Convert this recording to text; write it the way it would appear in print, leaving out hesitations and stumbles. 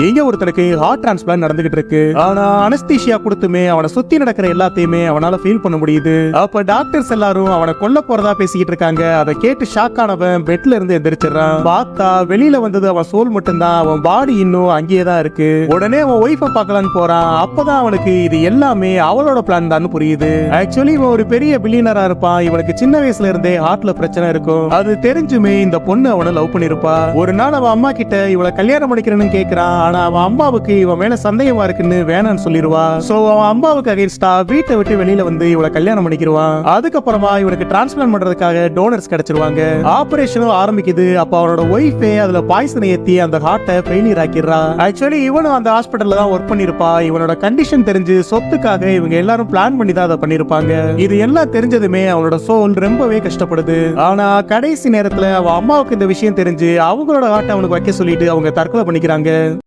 எங்க ஒருத்தனுக்கு heart transplant நடந்துகிட்டு இருக்கு. ஆனா அனஸ்தீசியா கொடுத்துமே அவனை சுத்தி நடக்கிற எல்லாத்தையுமே அவனால ஃபீல் பண்ண முடியுது. அப்ப டாக்டர்ஸ் எல்லாரும் அவனை கொல்ல போறதா பேசிக்கிட்டு இருக்காங்க. அதை கேட்டு ஷாக் ஆனவன் பெட்ல இருந்து எந்திரிச்சிடறான். பார்த்தா வெளியில வந்தது அவன் சோல் மட்டும்தான். அவன் பாடி இன்னும் அங்கேயே தான் இருக்கு. உடனே அவன் ஒய்ஃப பார்க்கலான்னு போறான். அப்பதான் அவனுக்கு இது எல்லாமே அவளோட பிளான் தான் புரியுது. ஆக்சுவலி இவன் ஒரு பெரிய பில்லியனரா இருப்பான். இவனுக்கு சின்ன வயசுல இருந்தே ஹார்ட்ல பிரச்சனை இருக்கும். அது தெரிஞ்சுமே இந்த பொண்ணு அவனை லவ் பண்ணிருப்பா. ஒரு நாள் அவன் அம்மா கிட்ட இவளை கல்யாணம் பண்ணிக்கிறேன்னு கேக்குறான். ஆனா அவன் அம்மாவுக்கு இவன் மேல சந்தேகமா இருக்குன்னு வேணான்னு சொல்லிடுவா. சோ அவன் அம்மாவுக்கு அகைன்ஸ்டா வீட்டை விட்டு வெளியில வந்து இவளை கல்யாணம் பண்ணிக்கிடுவான். அதுக்கப்புறமா இவனுக்கு டிரான்ஸ்பிளான்ட் பண்றதுக்காக டோனர்ஸ் கிடைச்சிருவாங்க. ஆபரேஷனும் ஆரம்பிக்குது. அப்ப அவனோட ஒய்ஃபே அதுல பாய்சனை ஏத்தி அந்த ஹார்ட்டை ஃபெயிலியர் ஆக்கிடுறா. ஆக்சுவலி இவனும் அந்த ஹாஸ்பிட்டல்ல தான் ஒர்க் பண்ணிருப்பா. இவனோட கண்டிஷன் தெரிஞ்சு சொத்துக்காக இவங்க எல்லாரும் பிளான் பண்ணி தான் அதை பண்ணிருப்பாங்க. இது எல்லாம் தெரிஞ்சதுமே அவனோட சோல் ரொம்பவே கஷ்டப்படுது. ஆனா கடைசி நேரத்துல அவன் அம்மாவுக்கு இந்த விஷயம் தெரிஞ்சு அவங்களோட ஹார்ட்டை அவனுக்கு வைக்க சொல்லிட்டு அவங்க தற்கொலை பண்ணிக்கிறாங்க.